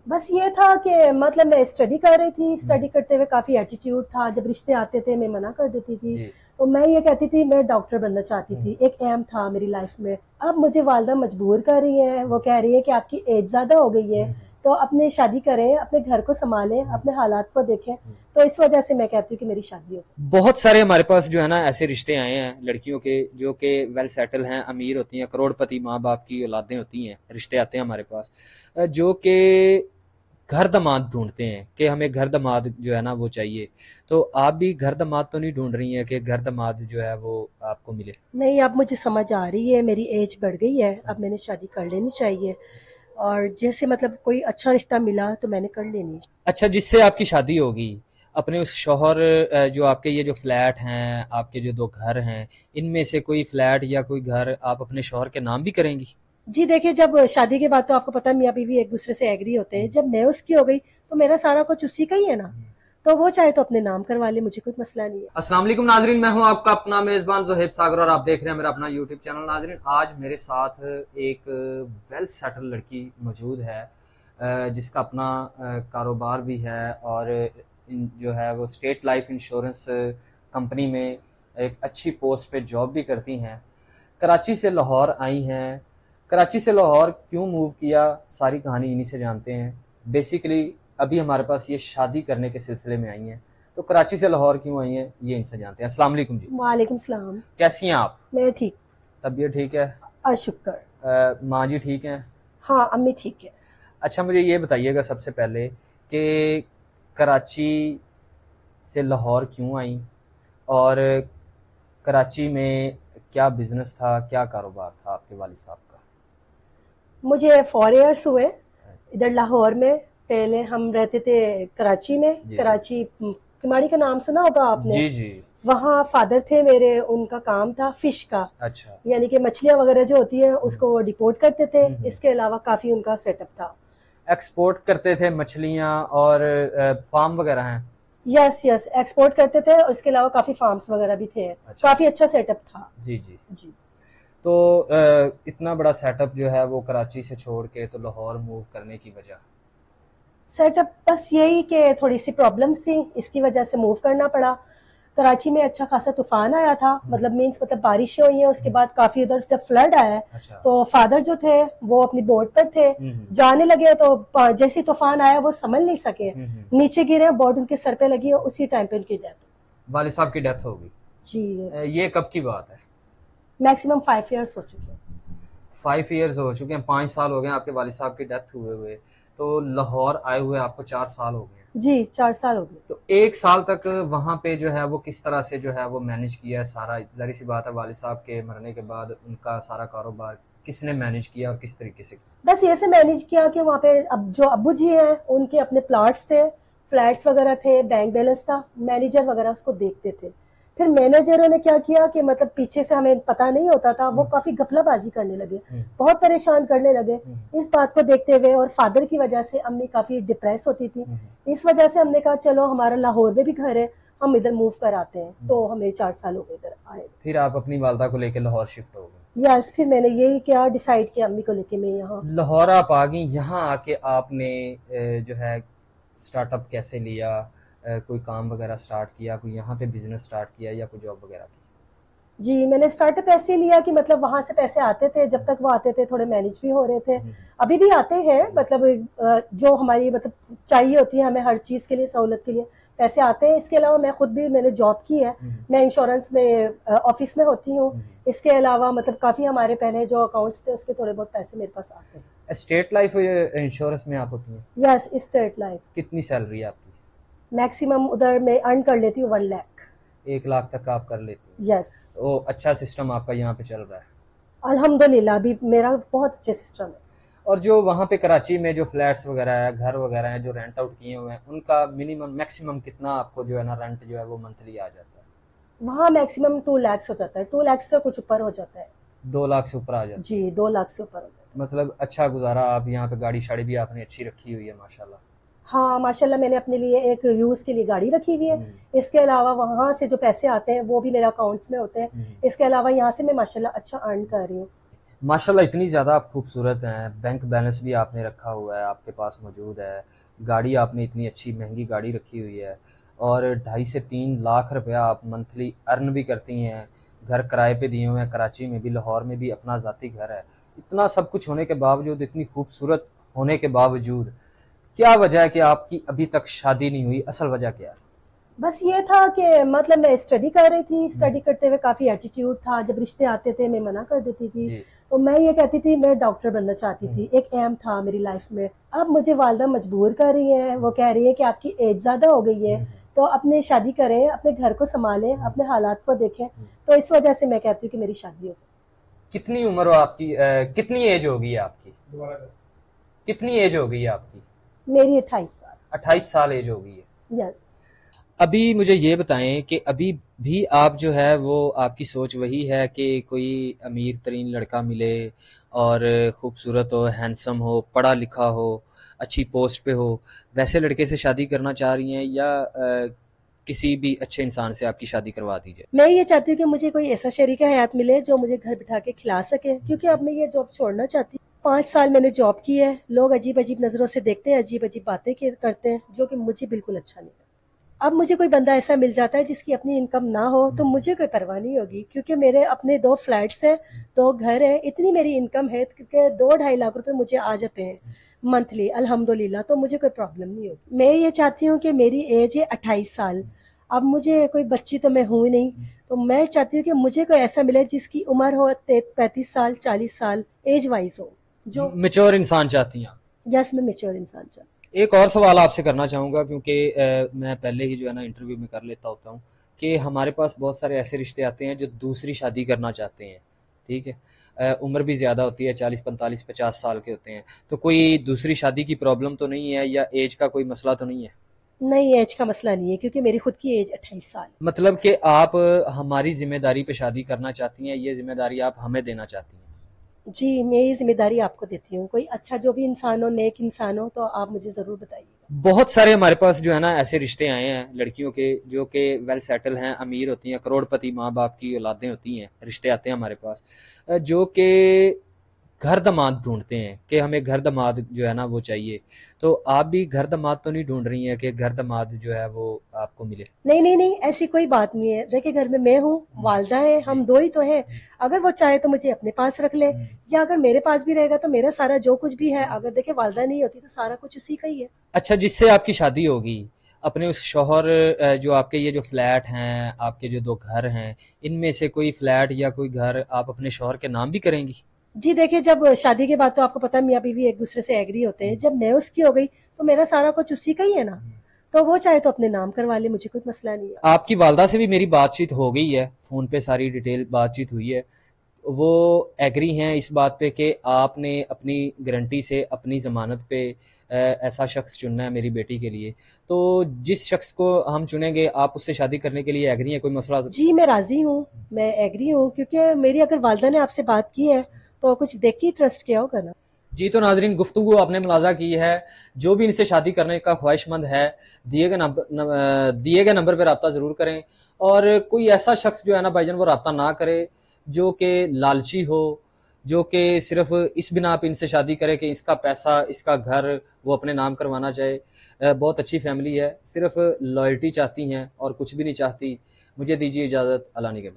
बस ये था कि मतलब मैं स्टडी कर रही थी, स्टडी करते हुए काफ़ी एटीट्यूड था, जब रिश्ते आते थे मैं मना कर देती थी। जी। तो मैं ये कहती थी मैं डॉक्टर बनना चाहती थी, हम्म। एक एम था मेरी लाइफ में। अब मुझे वालदा मजबूर कर रही हैं, वो हम्म। कह रही है कि आपकी एज ज़्यादा हो गई है, हम्म। तो अपने शादी करें, अपने घर को संभालें, हम्म। अपने हालात को देखें। हम्म। तो इस वजह से मैं कहती हूँ कि मेरी शादी हो जाए। बहुत सारे हमारे पास जो है ना ऐसे रिश्ते आए हैं लड़कियों के, जो कि वेल सेटल हैं, अमीर होती हैं, करोड़पति माँ बाप की औलादें होती हैं, रिश्ते आते हैं हमारे पास, जो कि घर दामाद ढूंढते हैं कि हमें घर दामाद जो है ना वो चाहिए। तो आप भी घर दामाद तो नहीं ढूंढ रही हैं कि घर दामाद जो है वो आपको मिले? नहीं, अब मुझे समझ आ रही है, मेरी एज बढ़ गई है, अब मैंने शादी कर लेनी चाहिए। और जैसे मतलब कोई अच्छा रिश्ता मिला तो मैंने कर लेनी। अच्छा, जिससे आपकी शादी होगी, अपने उस शौहर, जो आपके ये जो फ्लैट हैं, आपके जो दो घर हैं, इनमें से कोई फ्लैट या कोई घर आप अपने शौहर के नाम भी करेंगी? जी देखिए, जब शादी के बाद तो आपको पता है मियाँ बीवी एक दूसरे से एग्री होते हैं। जब मैं उसकी हो गई तो मेरा सारा कुछ उसी का ही है ना। तो वो चाहे तो अपने नाम करवा ले, मुझे कोई मसला नहीं है। अस्सलाम वालेकुम नाजरीन, मैं हूं आपका अपना मेजबान जोहेब सागर और आप देख रहे हैं मेरा अपना यूट्यूब चैनल। नाजरीन, आज मेरे साथ एक वेल सेटल लड़की मौजूद है, जिसका अपना कारोबार भी है, और जो है वो स्टेट लाइफ इंश्योरेंस कंपनी में एक अच्छी पोस्ट पे जॉब भी करती हैं। कराची से लाहौर आई हैं। कराची से लाहौर क्यों मूव किया, सारी कहानी इन्हीं से जानते हैं। बेसिकली अभी हमारे पास ये शादी करने के सिलसिले में आई हैं। तो कराची से लाहौर क्यों आई हैं ये इनसे जानते हैं। अस्सलाम वालेकुम जी। वालेकुम सलाम। कैसी हैं आप? मैं ठीक। तबीयत ठीक है? शुक्र। माँ जी ठीक हैं? हाँ, अम्मी ठीक है। अच्छा, मुझे ये बताइएगा सबसे पहले कि कराची से लाहौर क्यों आई, और कराची में क्या बिजनेस था, क्या कारोबार था आपके वालिद साहब का? मुझे 4 इयर्स हुए इधर लाहौर में। पहले हम रहते थे कराची में। जी जी। कराची किमाड़ी का नाम सुना होगा आपने। जी जी। वहाँ फादर थे मेरे, उनका काम था फिश का। अच्छा। यानी कि मछलियाँ वगैरह जो होती हैं हम्म। उसको वो डिपोर्ट करते थे। हम्म। इसके अलावा काफ़ी उनका सेटअप था। एक्सपोर्ट करते थे मछलियाँ, और फार्म वगैरह हैं? यस यस, एक्सपोर्ट करते थे और इसके अलावा काफ़ी फार्म्स वगैरह भी थे। अच्छा काफ़ी अच्छा। अच्छा सेटअप था। जी जी। जी। तो इतना बड़ा सेटअप जो है वो कराची से छोड़ के तो लाहौर मूव करने की वजह? सेटअप बस यही कि थोड़ी सी प्रॉब्लम्स थी, इसकी वजह से मूव करना पड़ा। कराची में अच्छा खासा तूफान आया था, मतलब मीन्स मतलब बारिशें हुई हैं, उसके बाद काफ़ी उधर जब फ्लड आया है, अच्छा। तो फादर जो थे वो अपनी बोट पर थे। हम्म। जाने लगे तो जैसे ही तूफान आया वो संभल नहीं सके, हम्म। नीचे गिरे, बोट उनके सर पे लगी और उसी टाइम पे उनकी डेथ। वालिद साहब की डेथ हो गई? जी। ये कब की बात है? मैक्सिमम 5 इयर्स हो चुके हैं। 5 ईयर्स हो चुके हैं, 5 साल हो गए आपके वालिद साहब की डेथ हुए हुए। तो लाहौर आए हुए आपको 4 साल हो गए हैं। जी, 4 साल हो गए। तो 1 साल तक वहाँ पे जो है वो किस तरह से जो है वो मैनेज किया है सारा? जाहिर सी बात है, वालिद साहब के मरने के बाद उनका सारा कारोबार किसने मैनेज किया और किस तरीके से? बस ऐसे मैनेज किया कि वहाँ पे अब जो अब्बू जी हैं उनके अपने प्लॉट्स थे, फ्लैट्स वगैरह थे, बैंक बैलेंस था, मैनेजर वगैरह उसको देखते थे। फिर मैनेजरों ने क्या किया कि मतलब पीछे से हमें पता नहीं होता था, वो काफ़ी गफलाबाजी करने लगे, हम्म। बहुत परेशान करने लगे। हम्म। इस बात को देखते हुए और फादर की वजह से अम्मी काफ़ी डिप्रेस होती थी। हम्म। इस वजह से हमने कहा चलो हमारा लाहौर में भी घर है, हम इधर मूव कर आते हैं। तो हमें 4 साल हो गए इधर आए। फिर आप अपनी वालदा को लेकर लाहौर शिफ्ट हो गए? यस, फिर मैंने यही किया, डिसाइड किया अम्मी को लेके मैं यहाँ। लाहौर आप आ गई, यहाँ आके आपने जो है स्टार्टअप कैसे लिया? कोई काम वगैरह स्टार्ट किया, कोई यहाँ पे बिजनेस स्टार्ट किया, या कोई जॉब वगैरह की? जी, मैंने स्टार्टअप ऐसे लिया कि मतलब वहाँ से पैसे आते थे, जब तक वो आते थे थोड़े मैनेज भी हो रहे थे। अभी भी आते हैं, मतलब जो हमारी मतलब चाहिए होती है हमें हर चीज़ के लिए, सहूलत के लिए पैसे आते हैं। इसके अलावा मैं खुद भी मैंने जॉब की है, मैं इंश्योरेंस में ऑफिस में होती हूँ। इसके अलावा मतलब काफ़ी हमारे पहले जो अकाउंट्स थे उसके थोड़े बहुत पैसे मेरे पास आते हैं। स्टेट लाइफ इंश्योरेंस में आप होती हैं? Yes, state life. कितनी सैलरी है आपकी? मैक्सिमम उधर मैं अर्न कर लेती हूँ 1 लाख। 1 लाख तक आप कर लेती हैं? यस। तो अच्छा सिस्टम आपका यहाँ पे चल रहा है? अल्हम्दुलिल्लाह अभी मेरा बहुत अच्छे सिस्टम है। और जो वहाँ पे कराची में जो फ्लैट्स वगैरह है, घर वगैरह हैं जो रेंट आउट किए हुए हैं, उनका मिनिमम मैक्सिमम कितना आपको जो है ना रेंट जो है वो मंथली आ जाता है? वहाँ मैक्सिमम 2 लाख हो जाता है, 2 लाख से कुछ ऊपर हो जाता है। 2 लाख से ऊपर आ जाता जी, 2 लाख से ऊपर हो जाता है। है? मतलब अच्छा गुजारा आप यहाँ पे, गाड़ी शाड़ी भी आपने अच्छी रखी हुई है माशाल्लाह। हाँ, माशाल्लाह मैंने अपने लिए एक यूज़ के लिए गाड़ी रखी हुई है। हम्म। इसके अलावा वहाँ से जो पैसे आते हैं वो भी मेरे अकाउंट्स में होते हैं। हम्म। इसके अलावा यहाँ से मैं माशाल्लाह अच्छा अर्न कर रही हूँ। माशाल्लाह इतनी ज़्यादा आप खूबसूरत हैं, बैंक बैलेंस भी आपने रखा हुआ है, आपके पास मौजूद है, गाड़ी आपने इतनी अच्छी महंगी गाड़ी रखी हुई है और 2.5 से 3 लाख रुपया आप मंथली अर्न भी करती हैं, घर किराए पे दिए हुए हैं, कराची में भी, लाहौर में भी अपना ज़ाती घर है। इतना सब कुछ होने के बावजूद, इतनी खूबसूरत होने के बावजूद, क्या वजह है कि आपकी अभी तक शादी नहीं हुई? असल वजह क्या है? बस ये था कि मतलब मैं स्टडी कर रही थी, स्टडी करते हुए काफ़ी एटीट्यूड था, जब रिश्ते आते थे मैं मना कर देती थी। जी। तो मैं ये कहती थी मैं डॉक्टर बनना चाहती थी, एक एम था मेरी लाइफ में। अब मुझे वालदा मजबूर कर रही हैं, वो कह रही है कि आपकी एज ज़्यादा हो गई है, तो अपने शादी करें, अपने घर को संभालें, अपने हालात को देखें। तो इस वजह से मैं कहती हूँ कि मेरी शादी हो जाए। कितनी उम्र हो आपकी? कितनी एज हो गई है आपकी? कितनी एज हो गई है आपकी? मेरी 28 साल। 28 साल एज हो गई है। यस। अभी मुझे ये बताएं कि अभी भी आप जो है वो आपकी सोच वही है कि कोई अमीर तरीन लड़का मिले और खूबसूरत हो, हैंडसम हो, पढ़ा लिखा हो, अच्छी पोस्ट पे हो, वैसे लड़के से शादी करना चाह रही हैं या किसी भी अच्छे इंसान से आपकी शादी करवा दी जाए? मैं ये चाहती हूँ कि मुझे कोई ऐसा शरीका हयात मिले जो मुझे घर बिठा के खिला सके, क्योंकि अब मैं ये जॉब छोड़ना चाहती हूँ। 5 साल मैंने जॉब की है, लोग अजीब अजीब नज़रों से देखते हैं, अजीब अजीब बातें करते हैं, जो कि मुझे बिल्कुल अच्छा नहीं लगता। अब मुझे कोई बंदा ऐसा मिल जाता है जिसकी अपनी इनकम ना हो तो मुझे कोई परवाह नहीं होगी, क्योंकि मेरे अपने 2 फ्लैट्स हैं, 2 घर हैं, इतनी मेरी इनकम है कि 2-2.5 लाख रुपए मुझे आ जाते हैं मंथली, अल्हम्दुलिल्लाह। तो मुझे कोई प्रॉब्लम नहीं होगी। मैं ये चाहती हूँ कि मेरी एज है 28 साल। अब मुझे कोई बच्ची तो मैं हूँ नहीं, तो मैं चाहती हूँ कि मुझे कोई ऐसा मिले जिसकी उम्र हो 35 साल, 40 साल, एज वाइज हो, जो मेच्योर इंसान चाहती हैं आप? यस, मैं मेच्योर इंसान चाहती एक और सवाल आपसे करना चाहूँगा क्योंकि मैं पहले ही जो है ना इंटरव्यू में कर लेता होता हूँ कि हमारे पास बहुत सारे ऐसे रिश्ते आते हैं जो दूसरी शादी करना चाहते हैं, ठीक है? उम्र भी ज़्यादा होती है, 40, 45, 50 साल के होते हैं, तो कोई दूसरी शादी की प्रॉब्लम तो नहीं है या एज का कोई मसला तो नहीं है? हूँ। नहीं, एज का मसला नहीं है, क्योंकि मेरी खुद की एज 28 साल। मतलब कि आप हमारी ज़िम्मेदारी पे शादी करना चाहती हैं, ये ज़िम्मेदारी आप हमें देना चाहती हैं? जी, मैं ये ज़िम्मेदारी आपको देती हूँ। कोई अच्छा जो भी इंसान हो, नेक इंसान हो, तो आप मुझे ज़रूर बताइएगा। बहुत सारे हमारे पास जो है ना ऐसे रिश्ते आए हैं लड़कियों के जो कि वेल सेटल हैं, अमीर होती हैं, करोड़पति माँ बाप की औलादें होती हैं, रिश्ते आते हैं हमारे पास जो कि घर दामाद ढूंढते हैं कि हमें घर दामाद जो है ना वो चाहिए। तो आप भी घर दामाद तो नहीं ढूंढ रही हैं कि घर दामाद जो है वो आपको मिले? नहीं, नहीं, नहीं, ऐसी कोई बात नहीं है। देखिए, घर में मैं हूँ, वालदा है, हम 2 ही तो हैं। अगर वो चाहे तो मुझे अपने पास रख ले, या अगर मेरे पास भी रहेगा तो मेरा सारा जो कुछ भी है, अगर देखिए वालदा नहीं होती तो सारा कुछ उसी का ही है। अच्छा, जिससे आपकी शादी होगी अपने उस शौहर जो आपके ये जो फ्लैट हैं, आपके जो 2 घर हैं, इनमें से कोई फ्लैट या कोई घर आप अपने शौहर के नाम भी करेंगी? जी, देखिए, जब शादी के बाद तो आपको पता है मियाँ बीवी एक दूसरे से एग्री होते हैं। जब मैं उसकी हो गई तो मेरा सारा कुछ उसी का ही है ना, तो वो चाहे तो अपने नाम करवा ले, मुझे कोई मसला नहीं है। आपकी वालदा से भी मेरी बातचीत हो गई है, फ़ोन पे सारी डिटेल बातचीत हुई है। वो एग्री हैं इस बात पे कि आपने अपनी गारंटी से अपनी ज़मानत पे ऐसा शख्स चुनना है मेरी बेटी के लिए। तो जिस शख्स को हम चुनेंगे आप उससे शादी करने के लिए एग्री हैं? कोई मसला तो? जी, मैं राज़ी हूँ, मैं एग्री हूँ, क्योंकि मेरी अगर वालदा ने आपसे बात की है तो कुछ देख के ही ट्रस्ट किया होगा ना। जी, तो नाज़रीन गुफ्तगू आपने मुलाज़ा की है। जो भी इनसे शादी करने का ख्वाहिशमंद है, दिए गए नंबर पे रब्ता ज़रूर करें और कोई ऐसा शख्स जो है ना भाईजान वो रब्ता ना करे जो कि लालची हो, जो कि सिर्फ़ इस बिना पे इनसे शादी करे कि इसका पैसा, इसका घर वो अपने नाम करवाना चाहे। बहुत अच्छी फैमिली है, सिर्फ़ लॉयल्टी चाहती हैं और कुछ भी नहीं चाहती। मुझे दीजिए इजाज़त, अल्लाह निगहबान।